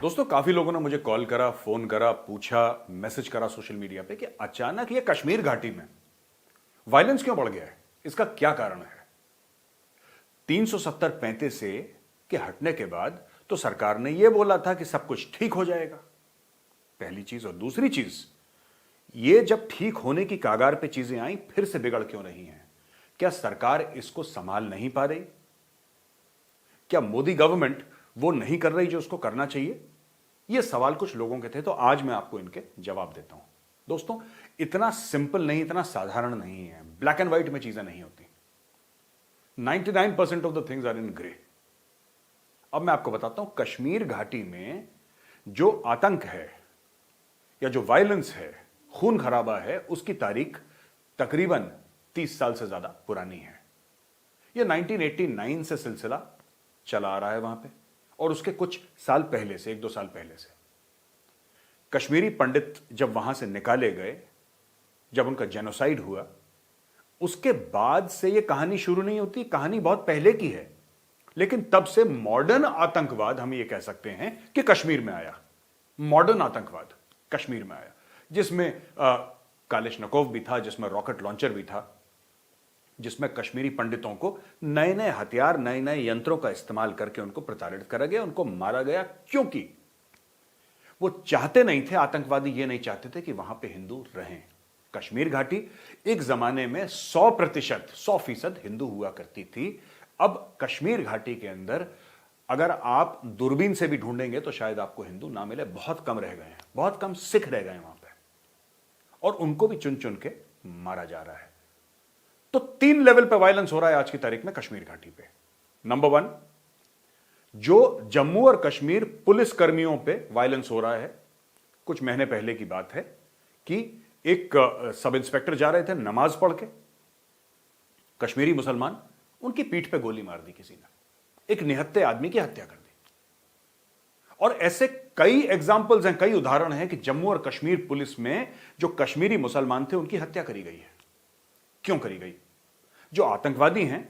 दोस्तों, काफी लोगों ने मुझे कॉल करा, फोन करा, पूछा, मैसेज करा सोशल मीडिया पे कि अचानक ये कश्मीर घाटी में वायलेंस क्यों बढ़ गया है, इसका क्या कारण है। 370-35 से के हटने के बाद तो सरकार ने यह बोला था कि सब कुछ ठीक हो जाएगा, पहली चीज। और दूसरी चीज, ये जब ठीक होने की कागार पे चीजें आई, फिर से बिगड़ क्यों रही हैं। क्या सरकार इसको संभाल नहीं पा रही? क्या मोदी गवर्नमेंट वो नहीं कर रही जो उसको करना चाहिए? ये सवाल कुछ लोगों के थे, तो आज मैं आपको इनके जवाब देता हूं। दोस्तों, इतना सिंपल नहीं, इतना साधारण नहीं है, ब्लैक एंड व्हाइट में चीजें नहीं होती। 99% of the things are in grey. अब मैं आपको बताता हूं, कश्मीर घाटी में जो आतंक है या जो वायलेंस है, खून खराबा है, उसकी तारीख तकरीबन 30 साल से ज्यादा पुरानी है। यह 1989 से सिलसिला चला आ रहा है वहां पे, और उसके कुछ साल पहले से, 1-2 साल पहले से कश्मीरी पंडित जब वहां से निकाले गए, जब उनका जेनोसाइड हुआ, उसके बाद से यह कहानी शुरू नहीं होती। कहानी बहुत पहले की है, लेकिन तब से मॉडर्न आतंकवाद, हम ये कह सकते हैं कि कश्मीर में आया। मॉडर्न आतंकवाद कश्मीर में आया, जिसमें कालिशनकोव भी था, जिसमें रॉकेट लॉन्चर भी था, जिसमें कश्मीरी पंडितों को नए नए हथियार, नए नए यंत्रों का इस्तेमाल करके उनको प्रताड़ित करा गया, उनको मारा गया, क्योंकि वो चाहते नहीं थे, आतंकवादी ये नहीं चाहते थे कि वहां पे हिंदू रहें। कश्मीर घाटी एक जमाने में 100% हिंदू हुआ करती थी। अब कश्मीर घाटी के अंदर अगर आप दूरबीन से भी ढूंढेंगे तो शायद आपको हिंदू ना मिले। बहुत कम रह गए हैं, बहुत कम सिख रह गए वहां पे, और उनको भी चुन चुन के मारा जा रहा है। तो 3 लेवल पे वायलेंस हो रहा है आज की तारीख में कश्मीर घाटी पे। नंबर 1, जो जम्मू और कश्मीर पुलिस कर्मियों पे वायलेंस हो रहा है। कुछ महीने पहले की बात है कि एक सब इंस्पेक्टर जा रहे थे नमाज पढ़ के, कश्मीरी मुसलमान, उनकी पीठ पे गोली मार दी किसी ने, एक निहत्थे आदमी की हत्या कर दी। और ऐसे कई एग्जाम्पल्स हैं, कई उदाहरण हैं कि जम्मू और कश्मीर पुलिस में जो कश्मीरी मुसलमान थे उनकी हत्या करी गई है। क्यों करी गई? जो आतंकवादी हैं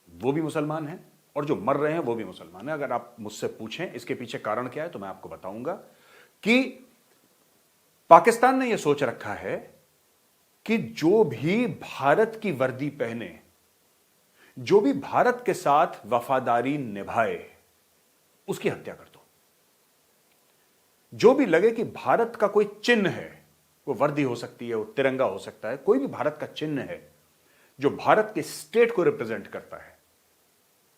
वो भी मुसलमान हैं, और जो मर रहे हैं वो भी मुसलमान हैं। अगर आप मुझसे पूछें इसके पीछे कारण क्या है, तो मैं आपको बताऊंगा कि पाकिस्तान ने यह सोच रखा है कि जो भी भारत की वर्दी पहने, जो भी भारत के साथ वफादारी निभाए, उसकी हत्या कर दो। जो भी लगे कि भारत का कोई चिन्ह है, वो वर्दी हो सकती है, वो तिरंगा हो सकता है, कोई भी भारत का चिन्ह है जो भारत के स्टेट को रिप्रेजेंट करता है,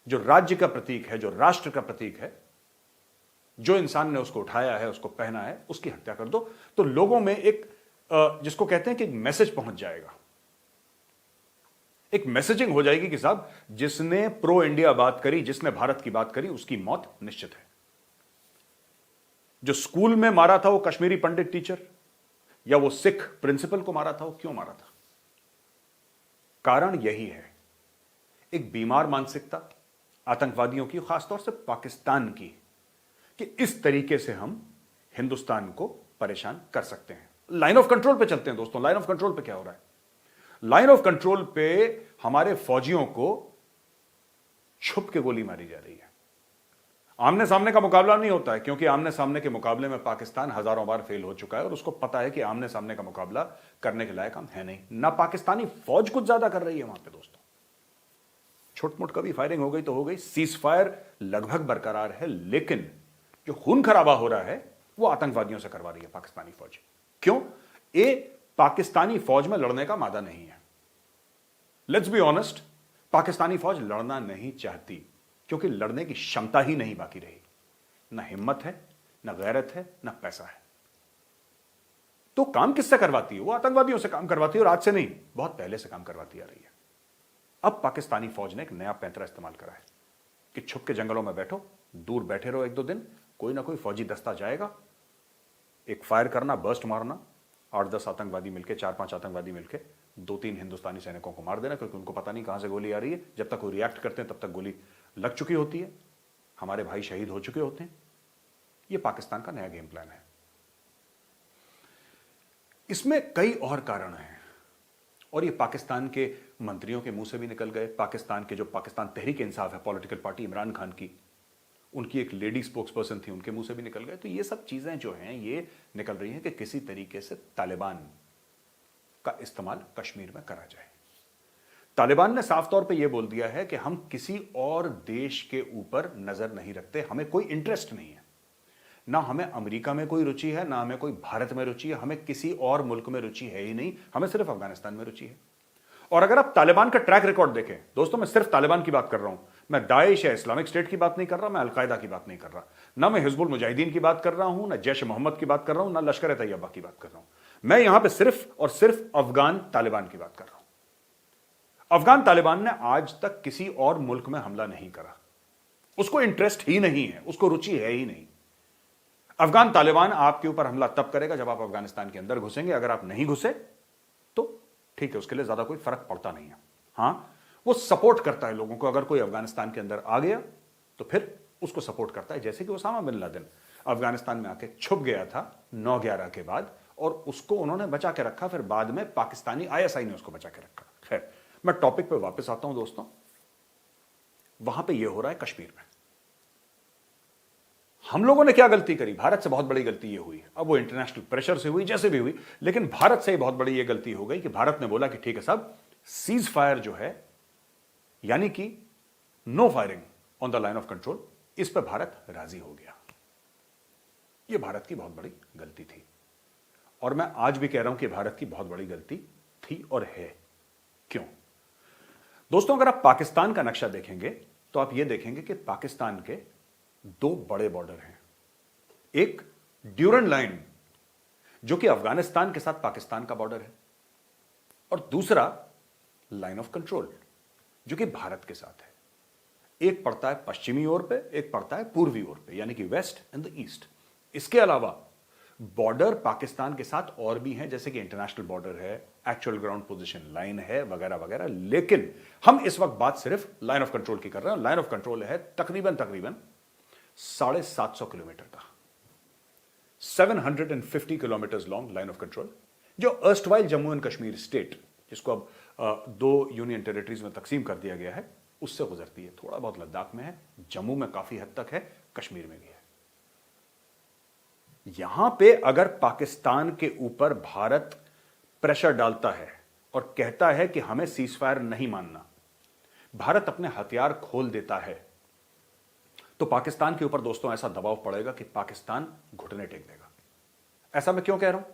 जो राज्य का प्रतीक है, जो राष्ट्र का प्रतीक है, जो इंसान ने उसको उठाया है, उसको पहना है, उसकी हत्या कर दो। तो लोगों में एक जिसको कहते हैं कि मैसेज पहुंच जाएगा, एक मैसेजिंग हो जाएगी कि साहब, जिसने प्रो इंडिया बात करी, जिसने भारत की बात करी, उसकी मौत निश्चित है। जो स्कूल में मारा था वो कश्मीरी पंडित टीचर, या वो सिख प्रिंसिपल को मारा था, वो क्यों मारा था? कारण यही है, एक बीमार मानसिकता आतंकवादियों की, खासतौर से पाकिस्तान की, कि इस तरीके से हम हिंदुस्तान को परेशान कर सकते हैं। लाइन ऑफ कंट्रोल पे चलते हैं दोस्तों। लाइन ऑफ कंट्रोल पे क्या हो रहा है? लाइन ऑफ कंट्रोल पे हमारे फौजियों को छुप के गोली मारी जा रही है। आमने सामने का मुकाबला नहीं होता है, क्योंकि आमने सामने के मुकाबले में पाकिस्तान हजारों बार फेल हो चुका है, और उसको पता है कि आमने सामने का मुकाबला करने के लायक हम है नहीं। ना पाकिस्तानी फौज कुछ ज्यादा कर रही है वहां पे दोस्तों। छोट-मोट कभी फायरिंग हो गई तो हो गई, सीज फायर लगभग बरकरार है, लेकिन जो खून खराबा हो रहा है वो आतंकवादियों से करवा रही है पाकिस्तानी फौज। क्यों? ये पाकिस्तानी फौज में लड़ने का मादा नहीं है। लेट्स बी ऑनेस्ट, पाकिस्तानी फौज लड़ना नहीं चाहती, क्योंकि लड़ने की क्षमता ही नहीं बाकी रही। ना हिम्मत है, ना गैरत है, ना पैसा है। तो काम किससे करवाती है? वो आतंकवादियों से काम करवाती है, और आज से नहीं, बहुत पहले से काम करवाती आ रही है। अब पाकिस्तानी फौज ने एक नया पैंतरा इस्तेमाल करा है कि छुप के जंगलों में बैठो, दूर बैठे रहो, 1-2 दिन कोई ना कोई फौजी दस्ता जाएगा, एक फायर करना, बर्स्ट मारना, 8-10 आतंकवादी मिलकर, 4-5 आतंकवादी मिलकर 2-3 हिंदुस्तानी सैनिकों को मार देना, क्योंकि उनको पता नहीं कहां से गोली आ रही है। जब तक वो रिएक्ट करते हैं तब तक गोली लग चुकी होती है, हमारे भाई शहीद हो चुके होते हैं। यह पाकिस्तान का नया गेम प्लान है। इसमें कई और कारण हैं, और ये पाकिस्तान के मंत्रियों के मुंह से भी निकल गए। पाकिस्तान के जो पाकिस्तान तहरीक इंसाफ है, पॉलिटिकल पार्टी इमरान खान की, उनकी एक लेडी स्पोक्सपर्सन थी, उनके मुंह से भी निकल गए। तो ये सब चीजें जो हैं ये निकल रही हैं कि किसी तरीके से तालिबान का इस्तेमाल कश्मीर में करा जाए। तालिबान ने साफ तौर पे यह बोल दिया है कि हम किसी और देश के ऊपर नजर नहीं रखते, हमें कोई इंटरेस्ट नहीं है, ना हमें अमेरिका में कोई रुचि है, ना हमें कोई भारत में रुचि है, हमें किसी और मुल्क में रुचि है ही नहीं, हमें सिर्फ अफगानिस्तान में रुचि है। और अगर आप तालिबान का ट्रैक रिकॉर्ड देखें दोस्तों, मैं सिर्फ तालिबान की बात कर रहा हूं, मैं दाइश या इस्लामिक स्टेट की बात नहीं कर रहा, मैं अलकायदा की बात नहीं कर रहा, ना मैं हिजबुल मुजाहिदीन की बात कर रहा हूं, ना जैश मोहम्मद की बात कर रहा हूं, ना लश्कर तैयबा की बात कर रहा हूं। मैं यहां पर सिर्फ और सिर्फ अफगान तालिबान की बात कर रहा हूं। अफगान तालिबान ने आज तक किसी और मुल्क में हमला नहीं करा, उसको इंटरेस्ट ही नहीं है, उसको रुचि है ही नहीं। अफगान तालिबान आपके ऊपर हमला तब करेगा जब आप अफगानिस्तान के अंदर घुसेंगे, अगर आप नहीं घुसे तो ठीक है, उसके लिए ज्यादा कोई फर्क पड़ता नहीं है। हां, वो सपोर्ट करता है लोगों को, अगर कोई अफगानिस्तान के अंदर आ गया तो फिर उसको सपोर्ट करता है, जैसे कि ओसामा बिन लादेन अफगानिस्तान में आके छुप गया था 9/11 के बाद, और उसको उन्होंने बचा के रखा, फिर बाद में पाकिस्तानी ISI ने उसको बचा के रखा। खैर, मैं टॉपिक पे वापस आता हूं दोस्तों। वहां पे यह हो रहा है कश्मीर में। हम लोगों ने क्या गलती करी? भारत से बहुत बड़ी गलती यह हुई, अब वो इंटरनेशनल प्रेशर से हुई, जैसे भी हुई, लेकिन भारत से ही बहुत बड़ी यह गलती हो गई कि भारत ने बोला कि ठीक है साहब, सीज फायर जो है, यानी कि no firing on the line of control, इस पर भारत राजी हो गया। यह भारत की बहुत बड़ी गलती थी, और मैं आज भी कह रहा हूं कि भारत की बहुत बड़ी गलती थी और है। क्यों दोस्तों? अगर आप पाकिस्तान का नक्शा देखेंगे तो आप यह देखेंगे कि पाकिस्तान के 2 बड़े बॉर्डर हैं। एक ड्यूरन लाइन जो कि अफगानिस्तान के साथ पाकिस्तान का बॉर्डर है, और दूसरा लाइन ऑफ कंट्रोल जो कि भारत के साथ है। एक पड़ता है पश्चिमी ओर पे, एक पड़ता है पूर्वी ओर पे, यानी कि वेस्ट एंड द ईस्ट। इसके अलावा बॉर्डर पाकिस्तान के साथ और भी हैं, जैसे कि इंटरनेशनल बॉर्डर है, एक्चुअल ग्राउंड पोजीशन लाइन है, वगैरह वगैरह। लेकिन हम इस वक्त बात सिर्फ लाइन ऑफ कंट्रोल की कर रहे हैं। लाइन ऑफ कंट्रोल है तकरीबन 750 किलोमीटर का, 750 kilometre long line of control, जो erstwhile Jammu and Kashmir state, जिसको अब 2 यूनियन टेरिटरीज में तकसीम कर दिया गया है, उससे गुजरती है। थोड़ा बहुत लद्दाख में है, जम्मू में काफी हद तक है, कश्मीर में भी है। यहां पे अगर पाकिस्तान के ऊपर भारत प्रेशर डालता है और कहता है कि हमें सीजफायर नहीं मानना, भारत अपने हथियार खोल देता है, तो पाकिस्तान के ऊपर दोस्तों ऐसा दबाव पड़ेगा कि पाकिस्तान घुटने टेक देगा। ऐसा मैं क्यों कह रहा हूं?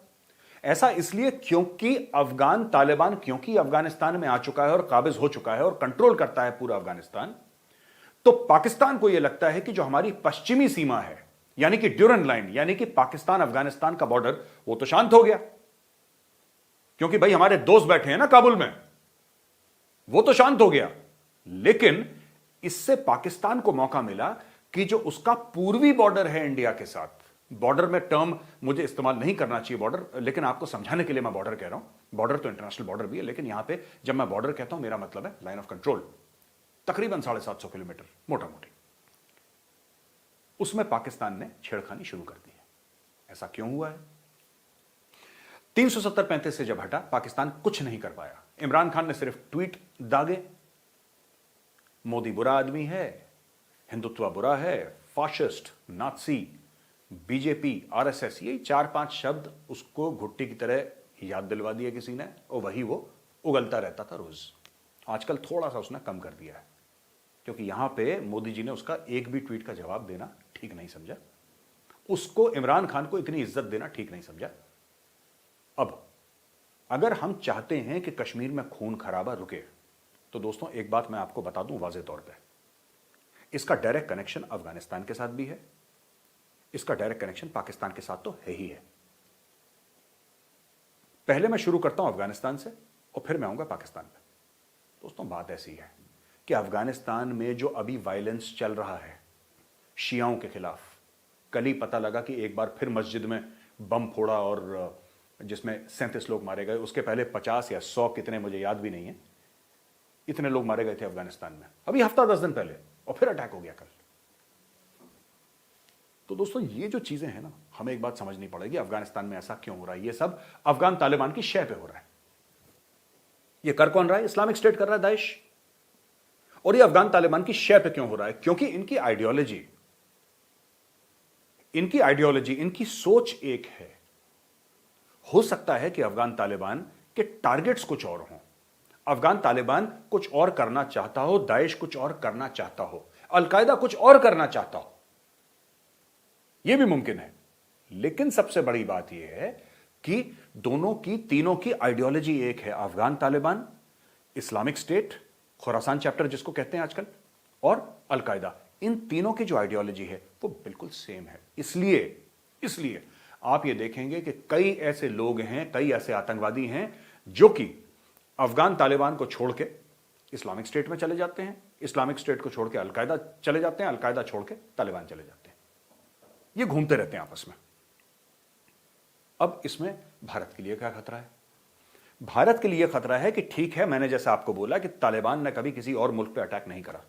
ऐसा इसलिए क्योंकि अफगान तालिबान क्योंकि अफगानिस्तान में आ चुका है और काबिज हो चुका है और कंट्रोल करता है पूरा अफगानिस्तान, तो पाकिस्तान को यह लगता है कि जो हमारी पश्चिमी सीमा है, यानी कि ड्यूरन लाइन, यानी कि पाकिस्तान अफगानिस्तान का बॉर्डर, वो तो शांत हो गया, क्योंकि भाई हमारे दोस्त बैठे हैं ना काबुल में, वो तो शांत हो गया। लेकिन इससे पाकिस्तान को मौका मिला कि जो उसका पूर्वी बॉर्डर है इंडिया के साथ, बॉर्डर में टर्म मुझे इस्तेमाल नहीं करना चाहिए बॉर्डर, लेकिन आपको समझाने के लिए मैं बॉर्डर कह रहा हूं। बॉर्डर तो इंटरनेशनल बॉर्डर भी है, लेकिन यहां पे जब मैं बॉर्डर कहता हूं मेरा मतलब है लाइन ऑफ कंट्रोल, तकरीबन 750 किलोमीटर मोटा मोटी। उसमें पाकिस्तान ने छेड़खानी शुरू कर दी है। ऐसा क्यों हुआ है? 370-35 से जब हटा, पाकिस्तान कुछ नहीं कर पाया। इमरान खान ने सिर्फ ट्वीट दागे, मोदी बुरा आदमी है, हिंदुत्व बुरा है, फाशिस्ट, नात्सी, बीजेपी, RSS, यही 4-5 शब्द उसको घुट्टी की तरह याद दिलवा दिया किसी ने, और वही वो उगलता रहता था रोज। आजकल थोड़ा सा उसने कम कर दिया है, क्योंकि यहां पे मोदी जी ने उसका एक भी ट्वीट का जवाब देना ठीक नहीं समझा, उसको इमरान खान को इतनी इज्जत देना ठीक नहीं समझा। अब अगर हम चाहते हैं कि कश्मीर में खून खराबा रुके, तो दोस्तों एक बात मैं आपको बता दूं वाज़ेह तौर पे, इसका डायरेक्ट कनेक्शन अफगानिस्तान के साथ भी है, इसका डायरेक्ट कनेक्शन पाकिस्तान के साथ तो है ही है। पहले मैं शुरू करता हूं अफगानिस्तान से और फिर मैं आऊंगा पाकिस्तान पे। दोस्तों बात ऐसी है कि अफगानिस्तान में जो अभी वायलेंस चल रहा है शियाओं के खिलाफ, कल ही पता लगा कि एक बार फिर मस्जिद में बम फोड़ा और जिसमें 37 लोग मारे गए। उसके पहले 50 या 100 कितने मुझे याद भी नहीं है, इतने लोग मारे गए थे अफगानिस्तान में अभी हफ्ता 10 दिन पहले, और फिर अटैक हो गया कल। तो दोस्तों ये जो चीजें हैं ना, हमें एक बात समझनी पड़ेगी, अफगानिस्तान में ऐसा क्यों हो रहा है? ये सब अफगान तालिबान की शय पे हो रहा है। ये कर कौन रहा है? इस्लामिक स्टेट कर रहा है, दाइश। और ये अफगान तालिबान की शय पे क्यों हो रहा है? क्योंकि इनकी आइडियोलॉजी इनकी आइडियोलॉजी, इनकी सोच एक है। हो सकता है कि अफगान तालिबान के टारगेट्स कुछ और हों, अफगान तालिबान कुछ और करना चाहता हो, दाइश कुछ और करना चाहता हो, अलकायदा कुछ और करना चाहता हो, यह भी मुमकिन है। लेकिन सबसे बड़ी बात यह है कि दोनों की, तीनों की आइडियोलॉजी एक है। Afghan Taliban, Islamic state, Khorasan chapter जिसको कहते हैं आजकल, और अलकायदा, इन तीनों की जो आइडियोलॉजी है वो बिल्कुल सेम है। इसलिए आप ये देखेंगे कि कई ऐसे लोग हैं, कई ऐसे आतंकवादी हैं जो कि अफगान तालिबान को छोड़ के इस्लामिक स्टेट में चले जाते हैं, इस्लामिक स्टेट को छोड़ के अलकायदा चले जाते हैं, अलकायदा छोड़ के तालिबान चले जाते हैं। ये घूमते रहते हैं आपस में। अब इसमें भारत के लिए क्या खतरा है? भारत के लिए खतरा है कि ठीक है, मैंने जैसा आपको बोला कि तालिबान ने कभी किसी और मुल्क पे अटैक नहीं करा,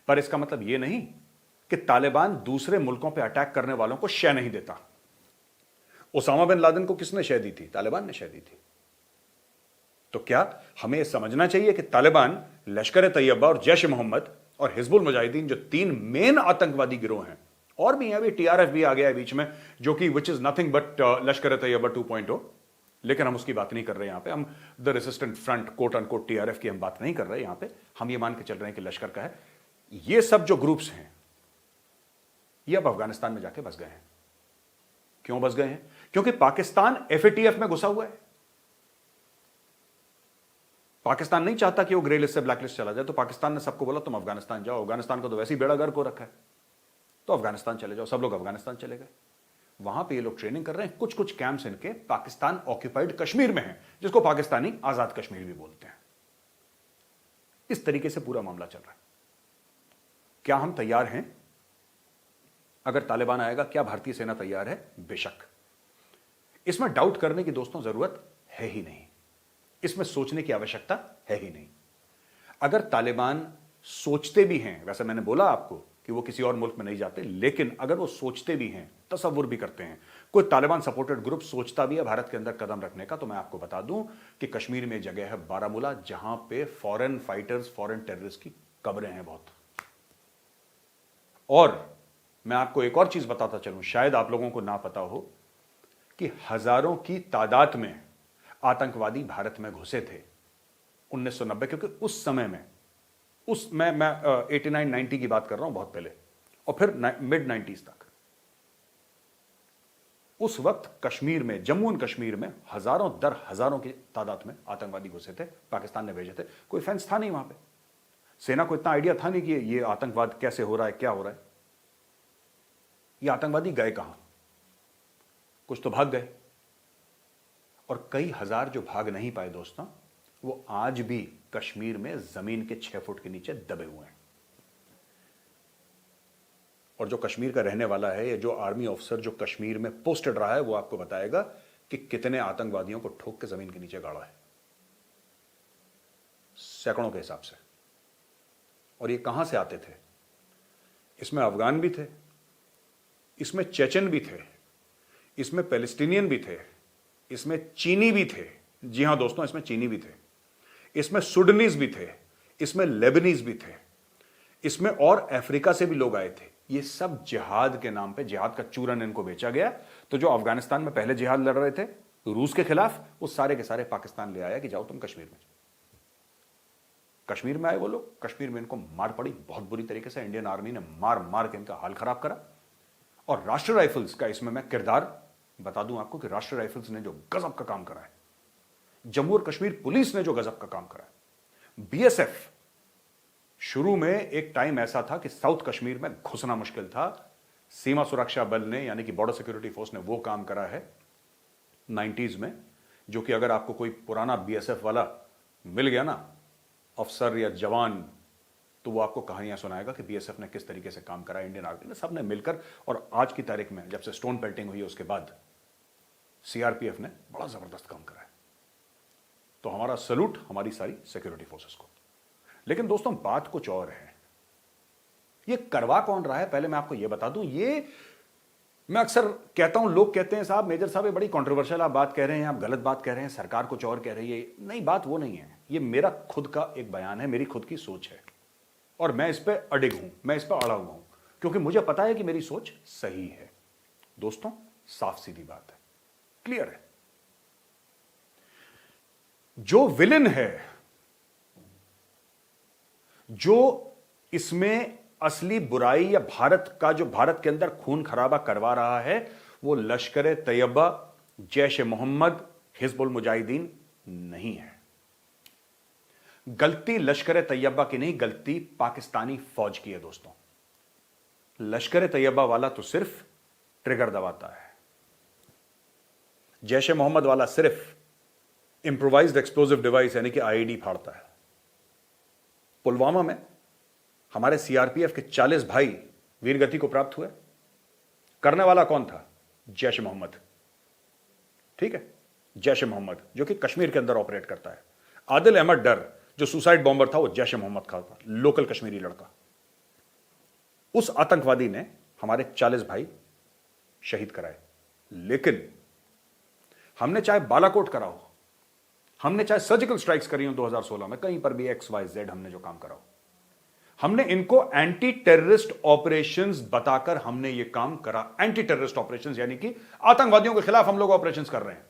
पर इसका मतलब यह नहीं कि तालिबान दूसरे मुल्कों पे अटैक करने वालों को शय नहीं देता। ओसामा बिन लादेन को किसने शय दी थी? तालिबान ने शय दी थी। तो क्या हमें समझना चाहिए कि तालिबान, लश्कर तैयबा और जैश मोहम्मद और हिजबुल मुजाहिदीन, जो तीन मेन आतंकवादी गिरोह हैं, और भी हैं, अभी टीआरएफ भी आ गया है बीच में, जो कि विच इज नथिंग बट लश्कर तैयबा 2.0, लेकिन हम उसकी बात नहीं कर रहे यहां पे। हम the resistant front quote unquote TRF की हम बात नहीं कर रहे यहां पे। हम ये मान के चल रहे हैं कि लश्कर का है। ये सब जो ग्रुप्स हैं ये अब अफगानिस्तान में जाके बस गए हैं। क्यों बस गए हैं? क्योंकि पाकिस्तान एफएटीएफ में घुसा हुआ है। पाकिस्तान नहीं चाहता कि वो ग्रे लिस्ट से ब्लैक लिस्ट चला जाए, तो पाकिस्तान ने सबको बोला तुम अफगानिस्तान जाओ। अफगानिस्तान को तो वैसे ही बेड़ा गर्क हो रखा है, तो अफगानिस्तान चले जाओ। सब लोग अफगानिस्तान चले गए। वहां पे ये लोग ट्रेनिंग कर रहे हैं। कुछ कुछ कैंप्स इनके पाकिस्तान ऑक्यूपाइड कश्मीर में हैं, जिसको पाकिस्तानी आजाद कश्मीर भी बोलते हैं। इस तरीके से पूरा मामला चल रहा है। क्या हम तैयार हैं? अगर तालिबान आएगा, क्या भारतीय सेना तैयार है? बेशक। इसमें डाउट करने की दोस्तों जरूरत है ही नहीं, इसमें सोचने की आवश्यकता है ही नहीं। अगर तालिबान सोचते भी हैं, वैसे मैंने बोला आपको कि वो किसी और मुल्क में नहीं जाते, लेकिन अगर वो सोचते भी हैं, तसव्वुर भी करते हैं, कोई तालिबान सपोर्टेड ग्रुप सोचता भी है भारत के अंदर कदम रखने का, तो मैं आपको बता दूं कि कश्मीर में जगह है बारामूला, जहां पे फॉरेन फाइटर्स, फॉरेन टेररिस्ट की कब्रें हैं बहुत। और मैं आपको एक और चीज बताता चलूं, शायद आप लोगों को ना पता हो कि हजारों की तादाद में आतंकवादी भारत में घुसे थे 1990, क्योंकि उस समय में, मैं 89-90 की बात कर रहा हूं, बहुत पहले, और फिर मिड 90s तक। उस वक्त कश्मीर में, जम्मू एंड कश्मीर में हजारों दर हजारों की तादाद में आतंकवादी घुसे थे, पाकिस्तान ने भेजे थे। कोई फेंस था नहीं वहां पे, सेना को इतना आइडिया था नहीं कि ये आतंकवाद कैसे हो रहा है, क्या हो रहा है। ये आतंकवादी गए कहां? कुछ तो भाग गए, और कई हजार जो भाग नहीं पाए दोस्तों, वो आज भी कश्मीर में जमीन के 6 फुट के नीचे दबे हुए हैं। और जो कश्मीर का रहने वाला है, या जो आर्मी ऑफिसर जो कश्मीर में पोस्टेड रहा है, वो आपको बताएगा कि कितने आतंकवादियों को ठोक के जमीन के नीचे गाड़ा है, सैकड़ों के हिसाब से। और ये कहां से आते थे? इसमें अफगान भी थे, इसमें चेचन भी थे, इसमें पैलेस्टीनियन भी थे, इसमें चीनी भी थे। जी हां दोस्तों, इसमें चीनी भी थे, इसमें सुडनीज भी थे, इसमें लेबनीज भी थे, इसमें और अफ्रीका से भी लोग आए थे। ये सब जिहाद के नाम पे, जिहाद का चूरन इनको बेचा गया। तो जो अफगानिस्तान में पहले जिहाद लड़ रहे थे रूस के खिलाफ, वो सारे के सारे पाकिस्तान ले आया कि जाओ तुम कश्मीर में। कश्मीर में आए वो लोग, कश्मीर में इनको मार पड़ी बहुत बुरी तरीके से। इंडियन आर्मी ने मार मार के इनका हाल खराब करा। और राष्ट्रीय राइफल्स का इसमें मैं किरदार बता दूं आपको कि राष्ट्रीय राइफल्स ने जो गजब का काम करा है, जम्मू और कश्मीर पुलिस ने जो गजब का काम करा है, बीएसएफ, शुरू में एक टाइम ऐसा था कि साउथ कश्मीर में घुसना मुश्किल था, सीमा सुरक्षा बल ने, यानी कि बॉर्डर सिक्योरिटी फोर्स ने वो काम करा है 90s में, जो कि अगर आपको कोई पुराना बीएसएफ वाला मिल गया ना, अफसर या जवान, तो वो आपको कहानियां सुनाएगा कि बीएसएफ ने किस तरीके से काम करा, इंडियन आर्मी ने, सबने मिलकर। और आज की तारीख में जब से स्टोन पेल्टिंग हुई है उसके बाद सीआरपीएफ ने बड़ा जबरदस्त काम करा है। तो हमारा सैल्यूट हमारी सारी सिक्योरिटी फोर्सेस को। लेकिन दोस्तों बात कुछ और है। ये करवा कौन रहा है, पहले मैं आपको ये बता दूं। ये मैं अक्सर कहता हूं, लोग कहते हैं साहब, मेजर साहब ये बड़ी कंट्रोवर्शियल आप बात कह रहे हैं, आप गलत बात कह रहे हैं, सरकार कुछ और कह रही है। नहीं, बात वो नहीं है। ये मेरा खुद का एक बयान है, मेरी खुद की सोच है, और मैं इस पर अडिग हूं, मैं इस पर अड़ा हुआ हूं, क्योंकि मुझे पता है कि मेरी सोच सही है। दोस्तों साफ सीधी बात है, क्लियर है। जो विलेन है, जो इसमें असली बुराई या भारत का जो भारत के अंदर खून खराबा करवा रहा है, वो लश्कर तैयबा, जैश ए मोहम्मद, हिजबुल मुजाहिदीन नहीं है। गलती लश्कर तैयबा की नहीं, गलती पाकिस्तानी फौज की है दोस्तों। लश्कर तैयबा वाला तो सिर्फ ट्रिगर दबाता है, जैश ए मोहम्मद वाला सिर्फ इंप्रोवाइज्ड एक्सप्लोजिव डिवाइस यानी कि आईईडी फाड़ता है। पुलवामा में हमारे सीआरपीएफ के 40 भाई वीरगति को प्राप्त हुए। करने वाला कौन था? जैश ए मोहम्मद। ठीक है, जैश ए मोहम्मद जो कि कश्मीर के अंदर ऑपरेट करता है। आदिल अहमद डर जो सुसाइड बॉम्बर था, वो जैश ए मोहम्मद का था, लोकल कश्मीरी लड़का। उस आतंकवादी ने हमारे 40 भाई शहीद कराए। लेकिन हमने चाहे बालाकोट करा हो, हमने चाहे सर्जिकल स्ट्राइक्स करी हो 2016 में, कहीं पर भी XYZ हमने जो काम करा हो, हमने इनको एंटी टेररिस्ट ऑपरेशंस बताकर हमने ये काम करा। एंटी टेररिस्ट ऑपरेशंस यानी कि आतंकवादियों के खिलाफ हम लोग ऑपरेशंस कर रहे हैं।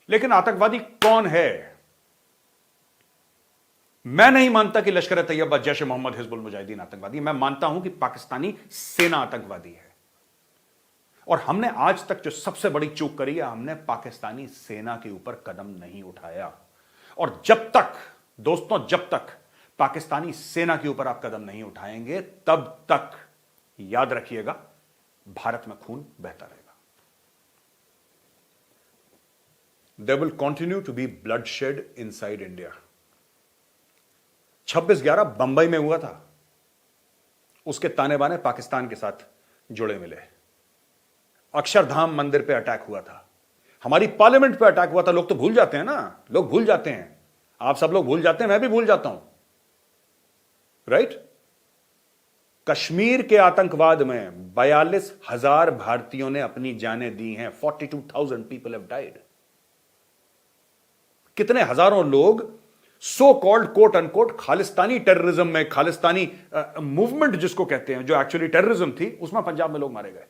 लेकिन आतंकवादी कौन है? मैं नहीं मानता कि लश्कर तैयबा, जैश ए मोहम्मद, हिजबुल मुजाहिदीन आतंकवादी। मैं मानता हूं कि पाकिस्तानी सेना आतंकवादी है। और हमने आज तक जो सबसे बड़ी चूक करी है, हमने पाकिस्तानी सेना के ऊपर कदम नहीं उठाया। और जब तक दोस्तों, जब तक पाकिस्तानी सेना के ऊपर आप कदम नहीं उठाएंगे, तब तक याद रखिएगा भारत में खून बहता रहेगा। There will continue to be bloodshed inside India। 26/11 Bombay में हुआ था, उसके ताने बाने पाकिस्तान के साथ जुड़े मिले। अक्षरधाम मंदिर पे अटैक हुआ था, हमारी पार्लियामेंट पे अटैक हुआ था। लोग तो भूल जाते हैं ना, लोग भूल जाते हैं, आप सब लोग भूल जाते हैं, मैं भी भूल जाता हूं, राइट? कश्मीर के आतंकवाद में 42,000 भारतीयों ने अपनी जानें दी हैं। 42,000 पीपल हैव डाइड। कितने हजारों लोग so called quote unquote Khalistani terrorism में, खालिस्तानी मूवमेंट जिसको कहते हैं, जो एक्चुअली टेररिज्म थी, उसमें पंजाब में लोग मारे गए।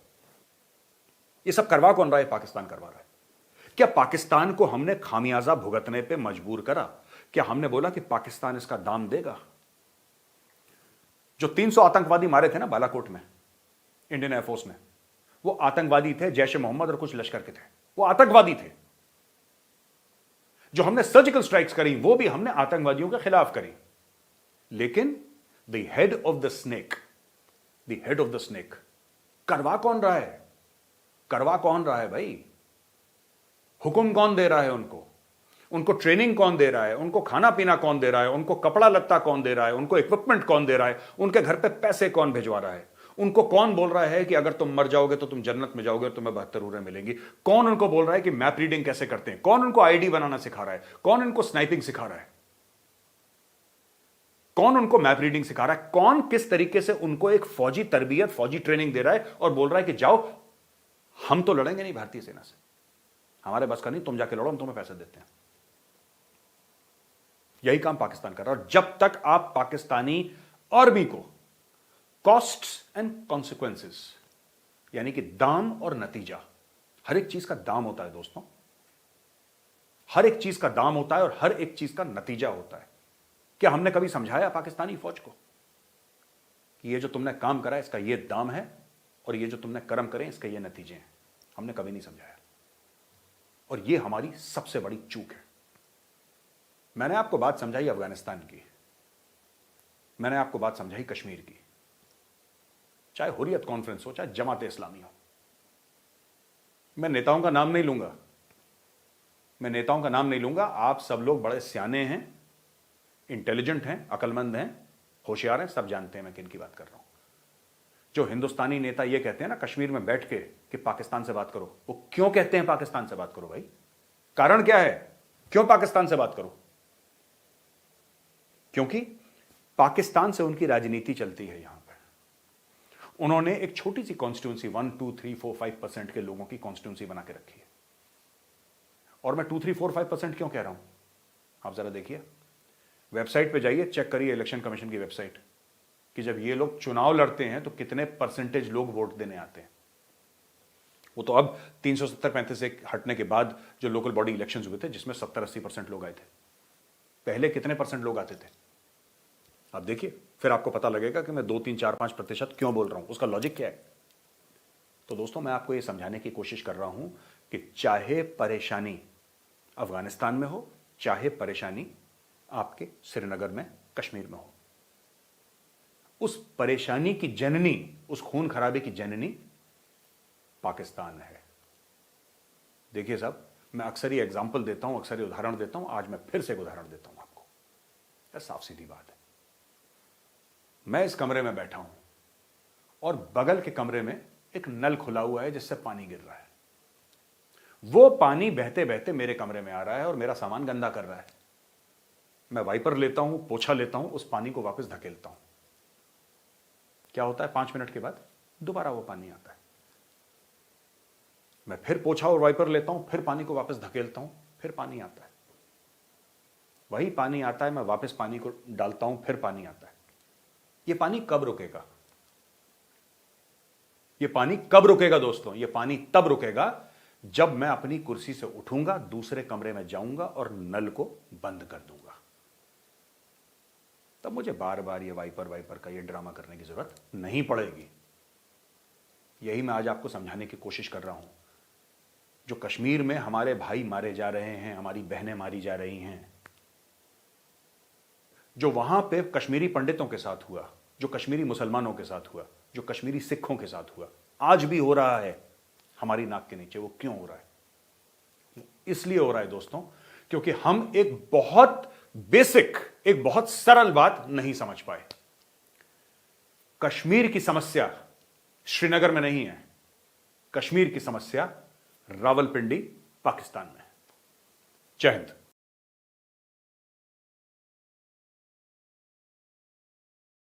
ये सब करवा कौन रहा है? पाकिस्तान करवा रहा है। क्या पाकिस्तान को हमने खामियाजा भुगतने पे मजबूर करा? क्या हमने बोला कि पाकिस्तान इसका दाम देगा? जो 300 आतंकवादी मारे थे ना बालाकोट में इंडियन एयरफोर्स ने, वो आतंकवादी थे, जैश ए मोहम्मद और कुछ लश्कर के थे, वो आतंकवादी थे। जो हमने सर्जिकल स्ट्राइक्स करी, वो भी हमने आतंकवादियों के खिलाफ करी। लेकिन the head of the snake, the head of the snake करवा कौन रहा है? करवा कौन रहा है भाई? हुक्म कौन दे रहा है उनको? उनको ट्रेनिंग कौन दे रहा है? उनको खाना पीना कौन दे रहा है? उनको कपड़ा लत्ता कौन दे रहा है? उनको इक्विपमेंट कौन दे रहा है? उनके घर पे पैसे कौन भिजवा रहा है? उनको कौन बोल रहा है कि अगर तुम मर जाओगे तो तुम जन्नत में जाओगे और तुम्हें 72 उरें मिलेंगी? कौन उनको बोल रहा है कि मैप रीडिंग कैसे करते हैं? कौन उनको आईडी बनाना सिखा रहा है? कौन उनको स्नाइपिंग सिखा रहा है? कौन उनको मैप रीडिंग सिखा रहा है? कौन किस तरीके से उनको एक फौजी तरबियत, फौजी ट्रेनिंग दे रहा है और बोल रहा है कि जाओ, हम तो लड़ेंगे नहीं भारतीय सेना से, हमारे बस का नहीं, तुम जाके लड़ो, हम तुम्हें पैसे देते हैं। यही काम पाकिस्तान कर रहा है। और जब तक आप पाकिस्तानी आर्मी को कॉस्ट्स एंड कॉन्सिक्वेंसेस यानी कि दाम और नतीजा, हर एक चीज का दाम होता है दोस्तों, हर एक चीज का दाम होता है और हर एक चीज का नतीजा होता है। क्या हमने कभी समझाया पाकिस्तानी फौज को कि ये जो तुमने काम करा है इसका ये दाम है और ये जो तुमने कर्म करे इसके ये नतीजे हैं? हमने कभी नहीं समझाया। और ये हमारी सबसे बड़ी चूक है। मैंने आपको बात समझाई अफगानिस्तान की, मैंने आपको बात समझाई कश्मीर की, चाहे हुर्रियत कॉन्फ्रेंस हो, चाहे जमात इस्लामी हो। मैं नेताओं का नाम नहीं लूंगा, मैं नेताओं का नाम नहीं लूंगा। आप सब लोग बड़े सियाने हैं, इंटेलिजेंट हैं, अकलमंद हैं, होशियार हैं, सब जानते हैं मैं किन की बात कर रहा हूं। जो हिंदुस्तानी नेता ये कहते हैं ना कश्मीर में बैठ के कि पाकिस्तान से बात करो, वो क्यों कहते हैं पाकिस्तान से बात करो भाई? कारण क्या है? क्यों पाकिस्तान से बात करो? क्योंकि पाकिस्तान से उनकी राजनीति चलती है। यहां पर उन्होंने एक छोटी सी कॉन्स्टिट्यूंसी 1, 2, 3, 4, 5% के लोगों की कॉन्स्टिट्यूंसी बना के रखी है। और मैं 2, 3, 4, 5% क्यों कह रहा हूं, आप जरा देखिए, वेबसाइट पे जाइए, चेक करिए इलेक्शन कमीशन की वेबसाइट कि जब ये लोग चुनाव लड़ते हैं तो कितने परसेंटेज लोग वोट देने आते हैं। वो तो अब 370-35 से हटने के बाद जो लोकल बॉडी इलेक्शंस हुए थे जिसमें 70-80% लोग आए थे। पहले कितने परसेंट लोग आते थे? आप देखिए, फिर आपको पता लगेगा कि मैं 2, 3, 4, 5% क्यों बोल रहा हूं, उसका लॉजिक क्या है। तो दोस्तों, मैं आपको यह समझाने की कोशिश कर रहा हूं कि चाहे परेशानी अफगानिस्तान में हो, चाहे परेशानी आपके श्रीनगर में, कश्मीर में हो, उस परेशानी की जननी, उस खून खराबे की जननी पाकिस्तान है। देखिए साहब, मैं अक्सर ही एग्जाम्पल देता हूं, अक्सर ही उदाहरण देता हूं, आज मैं फिर से एक उदाहरण देता हूं आपको। यह साफ सीधी बात है। मैं इस कमरे में बैठा हूं और बगल के कमरे में एक नल खुला हुआ है जिससे पानी गिर रहा है। वो पानी बहते बहते मेरे कमरे में आ रहा है और मेरा सामान गंदा कर रहा है। मैं वाइपर लेता हूं, पोछा लेता हूं, उस पानी को वापस धकेलता हूं। क्या होता है? 5 मिनट के बाद दोबारा वो पानी आता है। मैं फिर पोछा और वाइपर लेता हूं, फिर पानी को वापस धकेलता हूं, फिर पानी आता है। वही पानी आता है, मैं वापस पानी को डालता हूं, फिर पानी आता है। ये पानी कब रुकेगा? ये पानी कब रुकेगा दोस्तों? ये पानी तब रुकेगा जब मैं अपनी कुर्सी से उठूंगा, दूसरे कमरे में जाऊंगा और नल को बंद कर दूंगा। तब मुझे बार बार ये वाइपर का ये ड्रामा करने की जरूरत नहीं पड़ेगी। यही मैं आज आपको समझाने की कोशिश कर रहा हूं। जो कश्मीर में हमारे भाई मारे जा रहे हैं, हमारी बहनें मारी जा रही हैं, जो वहां पे कश्मीरी पंडितों के साथ हुआ, जो कश्मीरी मुसलमानों के साथ हुआ, जो कश्मीरी सिखों के साथ हुआ, आज भी हो रहा है हमारी नाक के नीचे। वो क्यों हो रहा है? इसलिए हो रहा है दोस्तों, क्योंकि हम एक बहुत बेसिक, एक बहुत सरल बात नहीं समझ पाए। कश्मीर की समस्या श्रीनगर में नहीं है, कश्मीर की समस्या रावलपिंडी, पाकिस्तान में है। जय हिंद।